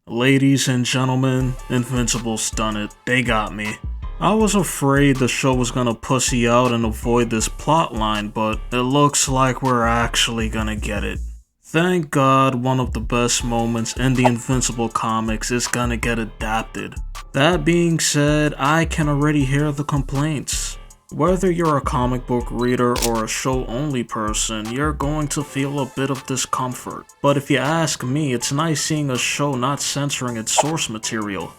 Ladies and gentlemen, Invincible's done it. They got me. I was afraid the show was gonna pussy out and avoid this plotline, but it looks like we're actually gonna get it. Thank God one of the best moments in the Invincible comics is gonna get adapted. That being said, I can already hear the complaints. Whether you're a comic book reader or a show-only person, you're going to feel a bit of discomfort. But if you ask me, it's nice seeing a show not censoring its source material.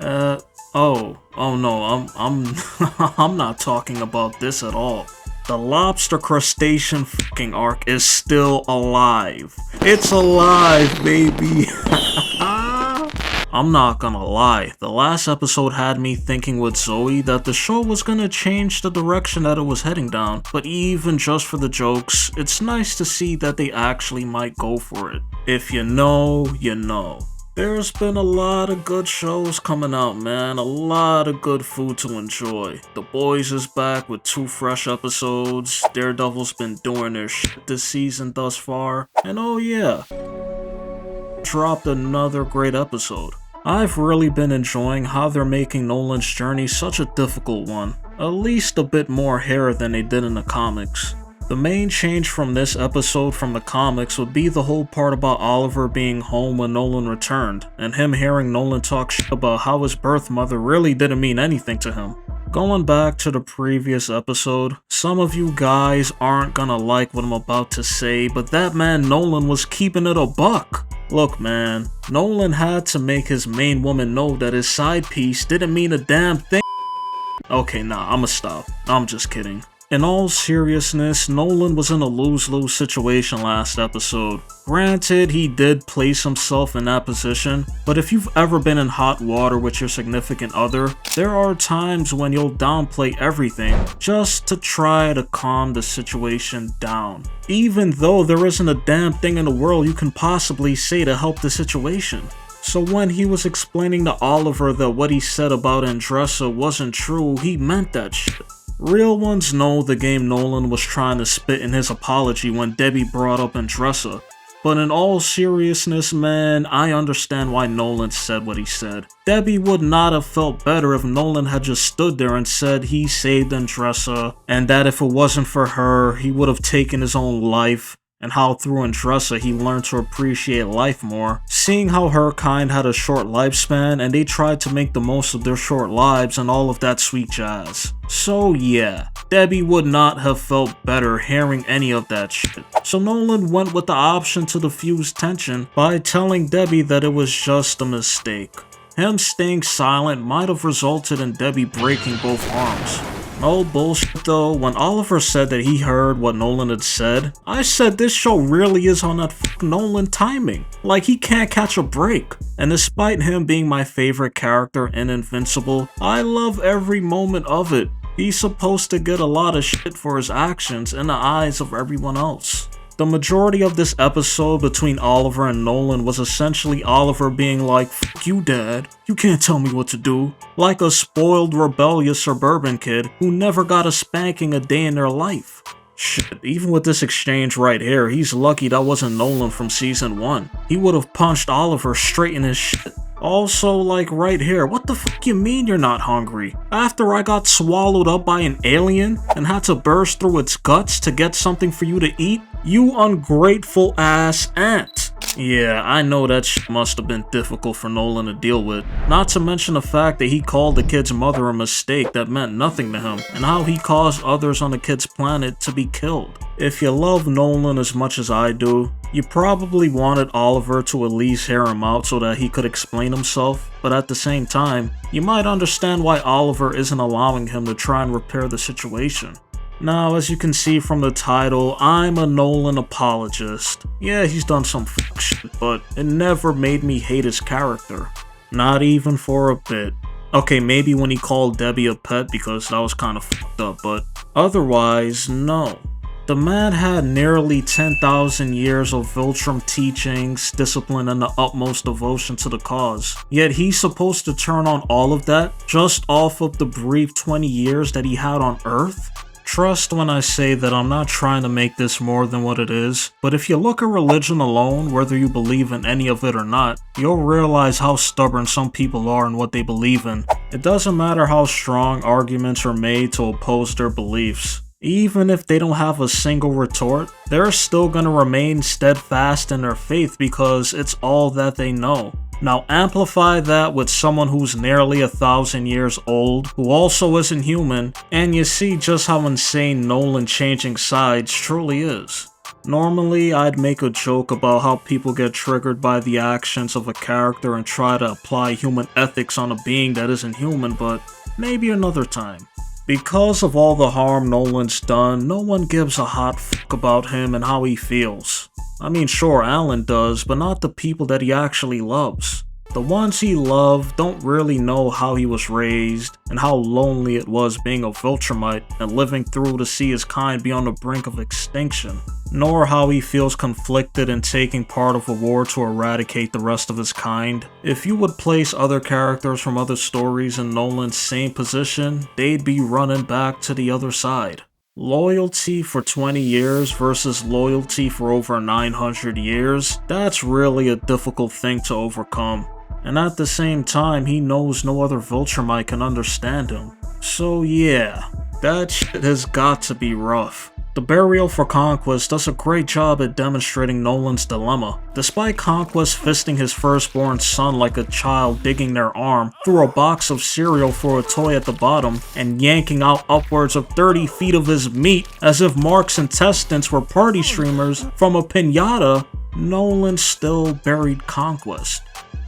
Oh no, I'm I'm not talking about this at all. The lobster crustacean fucking arc is still alive. It's alive, baby. I'm not gonna lie, the last episode had me thinking with Zoe that the show was gonna change the direction that it was heading down, but even just for the jokes, it's nice to see that they actually might go for it. If you know, you know. There's been a lot of good shows coming out, man, a lot of good food to enjoy. The Boys is back with 2 fresh episodes, Daredevil's been doing their shit this season thus far, and oh yeah, dropped another great episode. I've really been enjoying how they're making Nolan's journey such a difficult one, at least a bit more hair than they did in the comics. The main change from this episode from the comics would be the whole part about Oliver being home when Nolan returned, and him hearing Nolan talk shit about how his birth mother really didn't mean anything to him. Going back to the previous episode, some of you guys aren't gonna like what I'm about to say, but that man Nolan was keeping it a buck. Look man, Nolan had to make his main woman know that his side piece didn't mean a damn thing. Okay, nah, I'ma stop. I'm just kidding. In all seriousness, Nolan was in a lose-lose situation last episode. Granted, he did place himself in that position, but if you've ever been in hot water with your significant other, there are times when you'll downplay everything just to try to calm the situation down. Even though there isn't a damn thing in the world you can possibly say to help the situation. So when he was explaining to Oliver that what he said about Andressa wasn't true, he meant that shit. Real ones know the game Nolan was trying to spit in his apology when Debbie brought up Andressa. But in all seriousness, man, I understand why Nolan said what he said. Debbie would not have felt better if Nolan had just stood there and said he saved Andressa, and that if it wasn't for her, he would have taken his own life, and how through Andressa he learned to appreciate life more, seeing how her kind had a short lifespan and they tried to make the most of their short lives and all of that sweet jazz. So yeah, Debbie would not have felt better hearing any of that shit. So Nolan went with the option to diffuse tension by telling Debbie that it was just a mistake. Him staying silent might have resulted in Debbie breaking both arms. No bullshit though, when Oliver said that he heard what Nolan had said, I said this show really is on that Nolan timing. Like he can't catch a break. And despite him being my favorite character in Invincible, I love every moment of it. He's supposed to get a lot of shit for his actions in the eyes of everyone else. The majority of this episode between Oliver and Nolan was essentially Oliver being like, "Fuck you, Dad. You can't tell me what to do." Like a spoiled, rebellious suburban kid who never got a spanking a day in their life. Shit, even with this exchange right here, he's lucky that wasn't Nolan from season 1. He would have punched Oliver straight in his shit. Also, like right here, what the fuck you mean you're not hungry? After I got swallowed up by an alien and had to burst through its guts to get something for you to eat? You ungrateful ass ant. Yeah, I know that shit must have been difficult for Nolan to deal with. Not to mention the fact that he called the kid's mother a mistake that meant nothing to him, and how he caused others on the kid's planet to be killed. If you love Nolan as much as I do, you probably wanted Oliver to at least hear him out so that he could explain himself, but at the same time, you might understand why Oliver isn't allowing him to try and repair the situation. Now, as you can see from the title, I'm a Nolan Apologist. Yeah, he's done some fuck shit, but it never made me hate his character. Not even for a bit. Okay, maybe when he called Debbie a pet because that was kind of fucked up, but otherwise, no. The man had nearly 10,000 years of Viltrum teachings, discipline, and the utmost devotion to the cause. Yet he's supposed to turn on all of that just off of the brief 20 years that he had on Earth? Trust when I say that I'm not trying to make this more than what it is, but if you look at religion alone, whether you believe in any of it or not, you'll realize how stubborn some people are in what they believe in. It doesn't matter how strong arguments are made to oppose their beliefs. Even if they don't have a single retort, they're still gonna remain steadfast in their faith because it's all that they know. Now amplify that with someone who's nearly 1,000 years old, who also isn't human, and you see just how insane Nolan changing sides truly is. Normally, I'd make a joke about how people get triggered by the actions of a character and try to apply human ethics on a being that isn't human, but maybe another time. Because of all the harm Nolan's done, no one gives a hot fuck about him and how he feels. I mean, sure, Alan does, but not the people that he actually loves. The ones he loved don't really know how he was raised and how lonely it was being a Viltrumite and living through to see his kind be on the brink of extinction, nor how he feels conflicted in taking part of a war to eradicate the rest of his kind. If you would place other characters from other stories in Nolan's same position, they'd be running back to the other side. Loyalty for 20 years versus loyalty for over 900 years, that's really a difficult thing to overcome. And at the same time, he knows no other Viltrumite can understand him. So yeah, that shit has got to be rough. The Burial for Conquest does a great job at demonstrating Nolan's dilemma. Despite Conquest fisting his firstborn son like a child digging their arm through a box of cereal for a toy at the bottom and yanking out upwards of 30 feet of his meat as if Mark's intestines were party streamers from a piñata, Nolan still buried Conquest.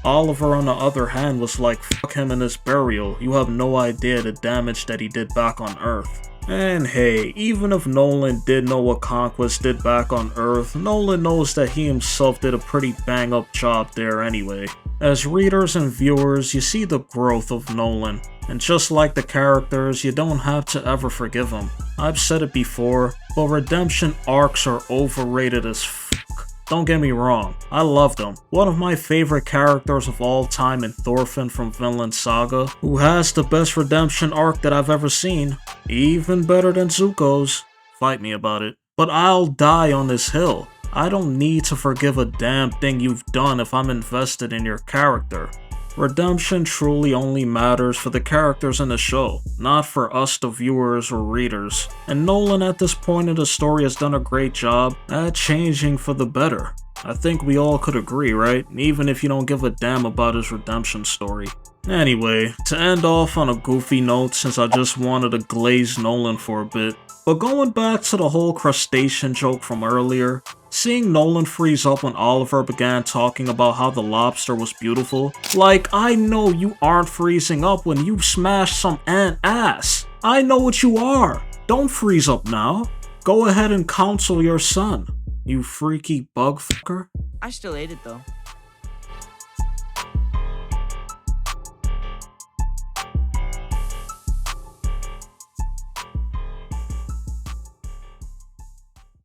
Oliver, on the other hand, was like, fuck him and his burial, you have no idea the damage that he did back on Earth. And hey, even if Nolan did know what Conquest did back on Earth, Nolan knows that he himself did a pretty bang up job there anyway. As readers and viewers, you see the growth of Nolan, and just like the characters, you don't have to ever forgive him. I've said it before, but redemption arcs are overrated as fuck. Don't get me wrong, I love them. One of my favorite characters of all time in Thorfinn from Vinland Saga, who has the best redemption arc that I've ever seen. Even better than Zuko's. Fight me about it. But I'll die on this hill. I don't need to forgive a damn thing you've done if I'm invested in your character. Redemption truly only matters for the characters in the show, not for us the viewers or readers. And Nolan at this point in the story has done a great job at changing for the better. I think we all could agree, right? Even if you don't give a damn about his redemption story. Anyway, to end off on a goofy note since I just wanted to glaze Nolan for a bit, but going back to the whole crustacean joke from earlier, seeing Nolan freeze up when Oliver began talking about how the lobster was beautiful, like, I know you aren't freezing up when you smashed some ant ass. I know what you are. Don't freeze up now. Go ahead and counsel your son, you freaky bug fucker. I still ate it though.